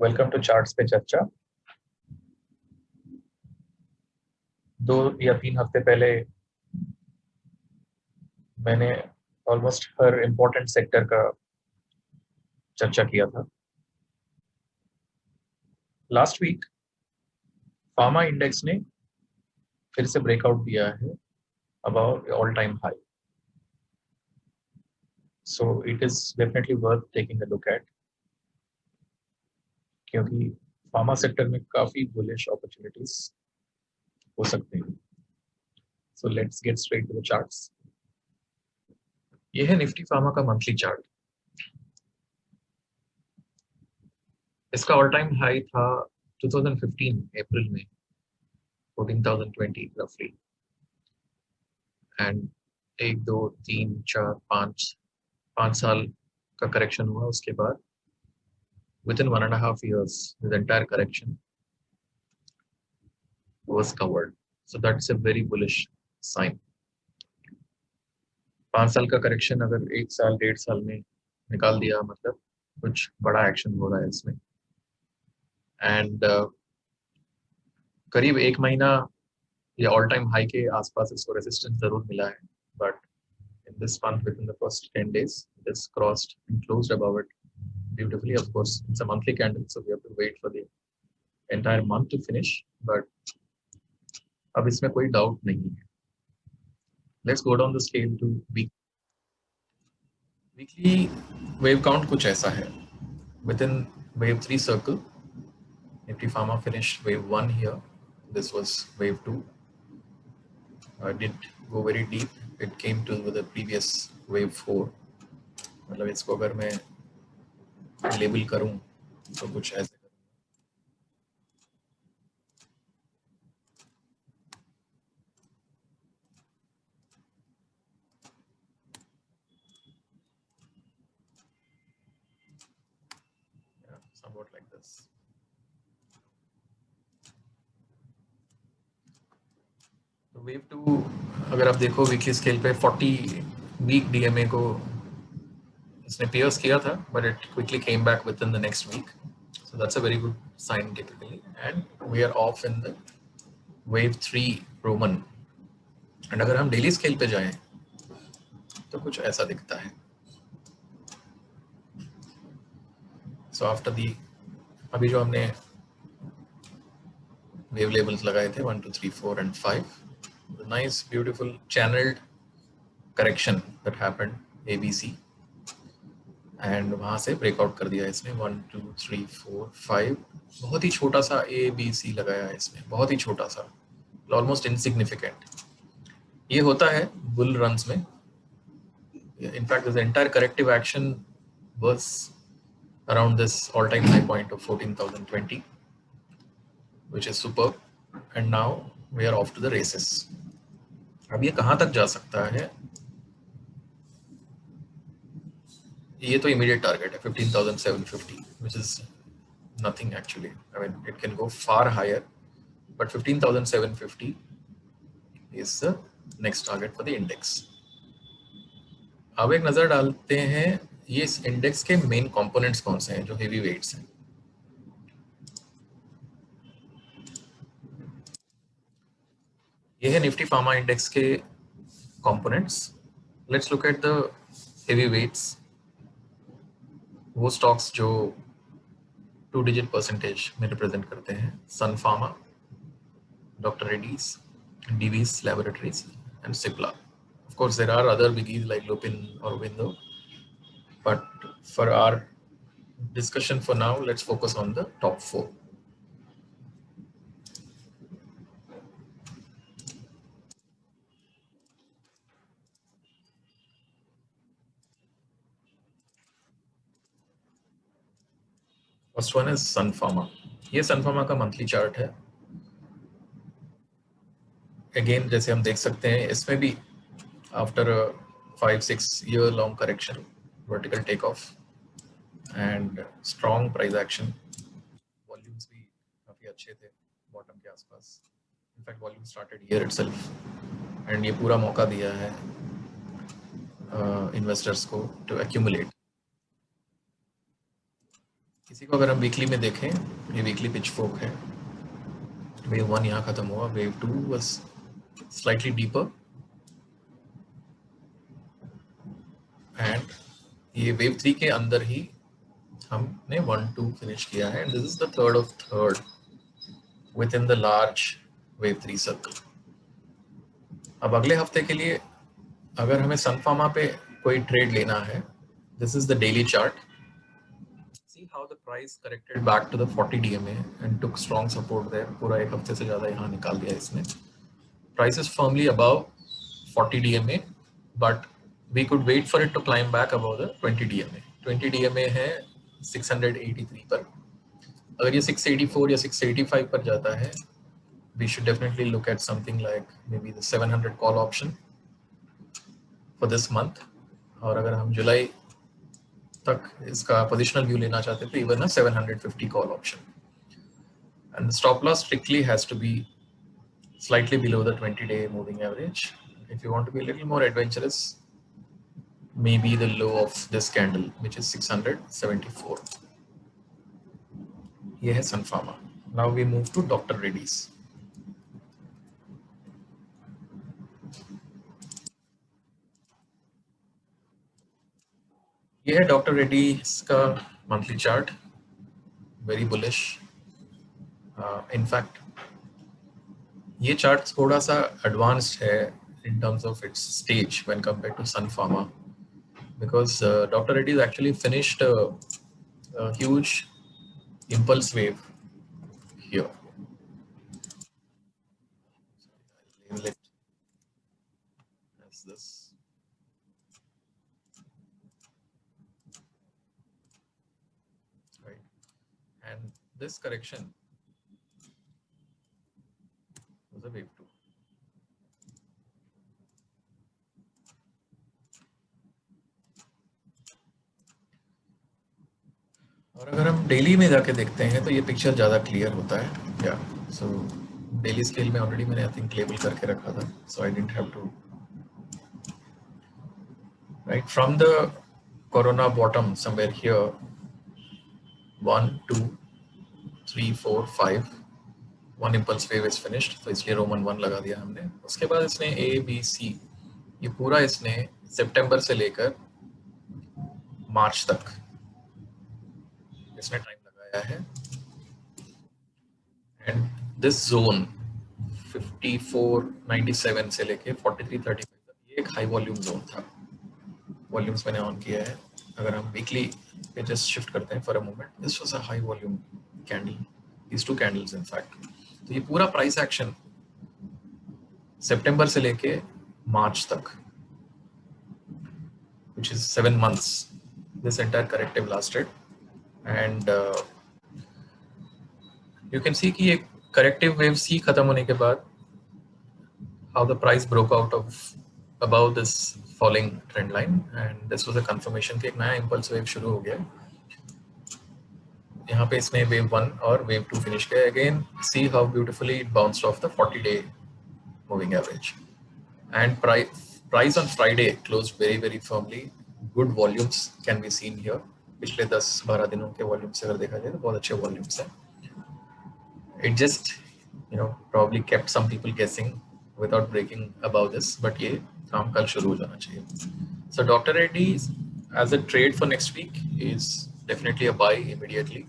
Welcome to charts पे चर्चा। 2 या 3 हफ्ते पहले मैंने ऑलमोस्ट हर इम्पोर्टेंट सेक्टर का चर्चा किया था। लास्ट वीक फार्मा इंडेक्स ने फिर से ब्रेकआउट दिया है about all time high, so it is definitely worth taking a look at, क्योंकि फार्मा सेक्टर में काफी बुलिश अपॉर्चुनिटीज हो सकते हैं। So let's get straight to the charts. ये है निफ्टी फार्मा का मंथली चार्ट। इसका ऑल टाइम हाई था 2015 अप्रैल में 14,020 रफली, एंड 1 2 3 4 5 साल का करेक्शन हुआ। उसके बाद within 1.5 years this entire correction was covered, so that's a very bullish sign. 5 साल का करेक्शन अगर 1 साल 1.5 साल में निकाल दिया, मतलब कुछ बड़ा एक्शन हो रहा है इसमें। एंड करीब 1 महीना या ऑल टाइम हाई के आसपास इसको रेजिस्टेंस जरूर मिला है, but in this month, within the first 10 days, it has crossed and closed above it beautifully. Of course, it's a monthly candle, so we have to wait for the entire month to finish, but अब इसमें कोई doubt नहीं है। Let's go down the scale to weekly wave count कुछ ऐसा है। Within wave 3 circle, Nifty Pharma finished wave 1 here. This was wave 2. Did go very deep. It came to the previous wave 4. मतलब इसको अगर मैं label करूं तो कुछ ऐसे somewhat like this. तो वेव 2 अगर आप देखो वीकली स्केल पे 40 वीक डीएमए को इसने पियर्स किया था, but it quickly came back within the next week, so that's a very good sign typically, and we are of in the wave 3 Roman. एंड अगर हम डेली स्केल पे जाएं तो कुछ ऐसा दिखता है। सो आफ्टर दी अभी जो हमने वेव लेवल्स लगाए थे 1 2 3 4 and 5, the nice beautiful channeled correction that happened ABC, and वहां से ब्रेकआउट कर दिया इसने 1 2 3 4 5। बहुत ही छोटा सा ABC लगाया है इसमें, बहुत ही छोटा सा, ऑलमोस्ट इनसिग्निफिकेंट। ये होता है बुल रन्स में। In fact this entire corrective action was around this all-time high point of 14,020, which is superb, and now we are off to the races. अब ये कहाँ तक जा सकता है? ये तो immediate target है 15,750, which is nothing actually. I mean, it can go far higher, but 15,750 is the next target for the index. अब एक नजर डालते हैं ये इस इंडेक्स के मेन कंपोनेंट्स कौन से हैं जो हेवी वेट्स हैं। ये है निफ्टी फार्मा इंडेक्स के components. Let's look at the heavy weights, वो स्टॉक्स जो 2 डिजिट परसेंटेज में रिप्रेजेंट करते हैं। Sun Pharma, doctor Reddy's, Divi's laboratories and Cipla. Of course, there are other biggies like Lupin or Window, but for our discussion for now, let's focus on the top 4. First one is Sun Pharma. ये Sun Pharma का monthly chart है। Again जैसे हम देख सकते हैं इसमें भी after 5-6 year long correction, vertical takeoff and strong price action. Volumes भी काफी अच्छे थे बॉटम के आसपास। In fact volume started here itself, and ये पूरा मौका दिया है इन्वेस्टर्स को टू एक्यूमुलेट। किसी को अगर हम वीकली में देखें, ये वीकली पिच फोक है, वेव 1 यहाँ खत्म हुआ, wave 2 was slightly deeper and ये वेव 3 के अंदर ही हमने 1-2 फिनिश किया है and this is the third of third with in the large wave 3 circle. अब अगले हफ्ते के लिए अगर हमें सन फार्मा पे कोई ट्रेड लेना है, this is the daily chart, see how the price corrected back to the 40 DMA and took strong support there. पूरा एक हफ्ते से ज्यादा यहाँ निकाल दिया इसने। Price is firmly above 40 DMA, but we could wait for it to climb back above the 20 DMA. 20 DMA है 683 पर। अगर ये 684 या 685 पर जाता है, we should definitely look at something like maybe the 700 call option for this month. और अगर हम जुलाई तक इसका positional view लेना चाहते हैं तो even a 750 call option. And the stop loss strictly has to be slightly below the 20-day moving average. If you want to be a little more adventurous, maybe the low of this candle, which is 674. ये है Sun Pharma. Now we move to Dr. Reddy's. ये है Dr. Reddy's का monthly chart, very bullish. In fact, ये chart थोड़ा सा advanced है in terms of its stage when compared to Sun Pharma, because Dr. Reddy's actually finished a huge impulse wave here. Label it as this. Right. And this correction was a wave 2. और अगर हम daily में जाके देखते हैं तो ये picture ज़्यादा क्लियर होता है। या सो डेली स्केल में ऑलरेडी मैंने आई थिंक लेबल करके रखा था, so I didn't have to. Right from the corona bottom somewhere here 1 2 3 4 5 one impulse wave is finished, तो इसलिए रोमन 1 लगा दिया हमने। उसके बाद इसने ए बी सी ये पूरा इसने सितंबर से लेकर मार्च तक इसने टाइम लगाया है। एंड दिस जोन 5497 से लेके 4335 तक ये एक हाई वॉल्यूम जोन था। वॉल्यूम्स मैंने ऑन किया है। अगर हम वीकली पे जस्ट शिफ्ट करते हैं for a moment, this was a high volume candle, these two candles in fact। तो ये पूरा प्राइस एक्शन सितंबर से लेके मार्च तक, which is 7 months, this entire corrective lasted and you can see कि ये corrective wave C खत्म होने के बाद how the price broke out of above this falling trend line and this was a confirmation कि एक नया impulse wave शुरू हो गया। यहाँ पे इसने wave 1 और wave 2 finish किया। Again see how beautifully it bounced off the 40-day moving average and price on Friday closed very firmly. Good volumes can be seen here। पिछले 10-12 दिनों के वॉल्यूम से अगर देखा जाए तो बहुत अच्छे वॉल्यूम्स हैं। It just probably kept some people guessing without breaking above this, but ये काम कल शुरू हो जाना चाहिए। So Dr. Reddy's as a trade for next week is definitely a buy immediately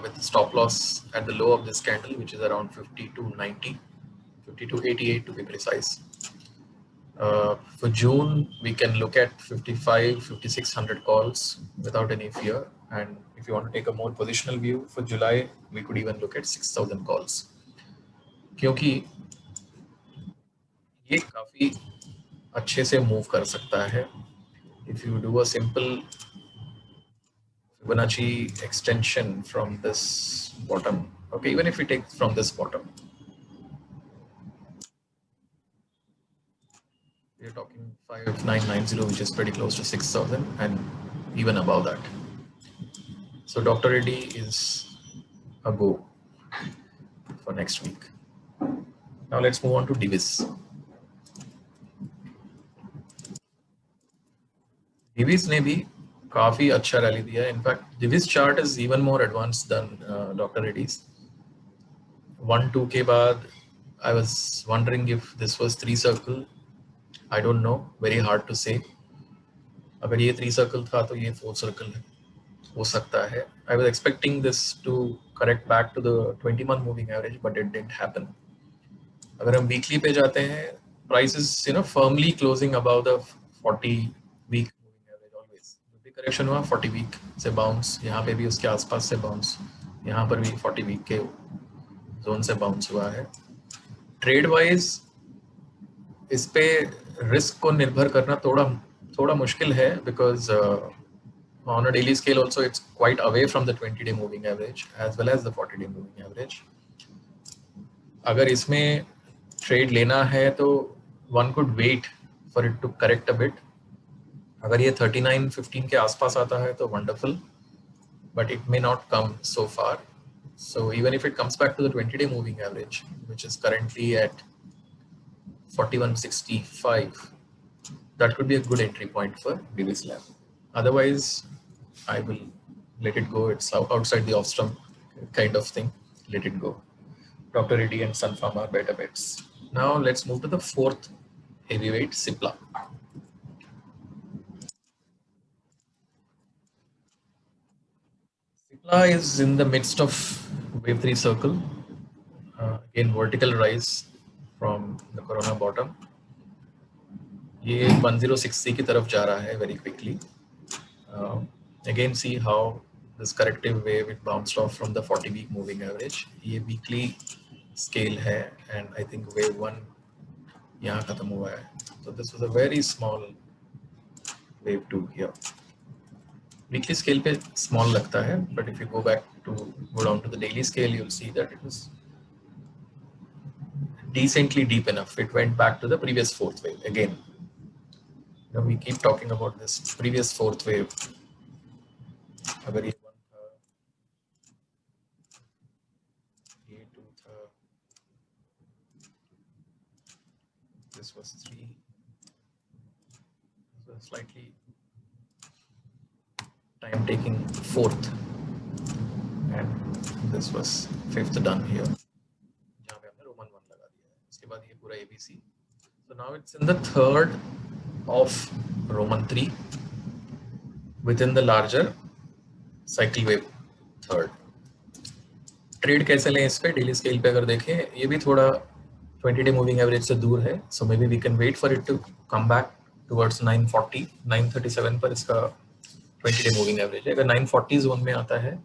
with the stop loss at the low of this candle, which is around 52.90, 52.88 to be precise. For June, we can look at 5,600 calls without any fear. And if you want to take a more positional view for July, we could even look at 6,000 calls. क्योंकि ये काफी अच्छे से move कर सकता है। If you do a simple Fibonacci extension from this bottom, okay, even if we take from this bottom, we're talking 5990, which is pretty close to 6,000 and even above that. So Dr. Reddy is a go for next week. Now let's move on to Divis. Divis ने भी काफी अच्छा rally दिया है. In fact this chart is even more advance than doctor Reddy's. 1-2 के बाद I was wondering if this was 3 circle. I don't know, very hard to say. अगर ये 3 circle था तो ये 4 circle हो सकता है. I was expecting this to correct back to the 20-month moving average, but it didn't happen. अगर हम वीकली पे जाते हैं, price is firmly closing above the 40 week moving average always. जो भी करेक्शन हुआ 40 वीक से बाउंस, यहाँ पे भी उसके आसपास से बाउंस, यहाँ पर भी 40 वीक के जोन से बाउंस हुआ है. ट्रेड वाइज इस पे रिस्क को निर्भर करना थोड़ा मुश्किल है, because on a daily scale also it's quite away from the 20-day moving average as well as the 40-day moving average. अगर इसमें ट्रेड लेना है तो one could wait for it to correct a bit. अगर ये 39.15 के आसपास आता है तो wonderful, but it may not come so far. So even if it comes back to the 20-day moving average, which is currently at 41.65, that could be a good entry point for Divis Lab. Otherwise, I will let it go. It's outside the off-stump kind of thing. Let it go. Dr. Reddy and Sun Pharma are better bets. Now let's move to the fourth heavyweight, Cipla. Cipla is in the midst of wave 3 circle. Again, vertical rise from the corona bottom. ये 1060 की तरफ जा रहा है very quickly. Again, see how this corrective wave it bounced off from the 40-week moving average. ये weekly scale है, and I think wave 1 यहाँ खत्म हुआ है. So this was a very small wave 2 here. Weekly scale पे small लगता है, but if you go down to the daily scale, you'll see that it was decently deep enough. It went back to the previous fourth wave again. Now we keep talking about this previous fourth wave. अगर ये 1 था, ये 2 था, this was 3, so slightly time taking fourth, and this was fifth done here. जहाँ पे हमने Roman 1 लगा दिया है. उसके बाद ये पूरा ABC. So now it's in the third of Roman 3 within the larger cycle wave third. Trade कैसे लें इस पे? डेली स्केल पे अगर देखें, ये भी थोड़ा 20-day moving average से दूर है, so maybe we can wait for it to come back towards 940, 937 पर इसका 20-day moving average है. अगर 940 जोन में आता है,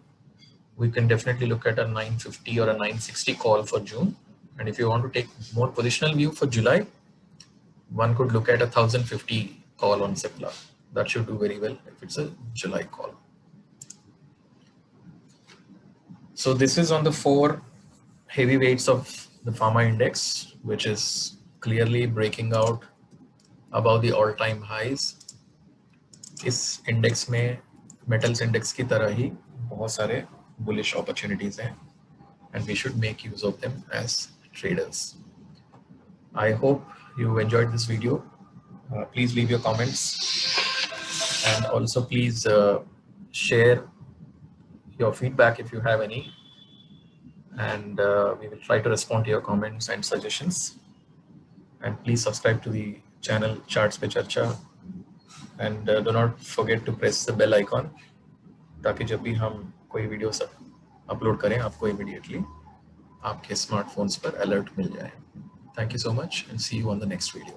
we can definitely look at a 950 or a 960 call for June. And if you want to take more positional view for July, one could look at a 1050 call on Cipla. That should do very well if it's a July call. So this is on the 4 heavyweights of the pharma index, which is clearly breaking out above the all-time highs. इस index में metals index की तरह ही बहुत सारे bullish opportunities हैं, and we should make use of them as traders. I hope you enjoyed this video. Please leave your comments, and also please share your feedback if you have any, and we will try to respond to your comments and suggestions. And please subscribe to the channel Charts पे चर्चा, and do not forget to press the bell icon ताकि जब भी हम कोई video upload करें आपको immediately आपके स्मार्टफोन्स पर अलर्ट मिल जाए. Thank you so much, and see you on the next video.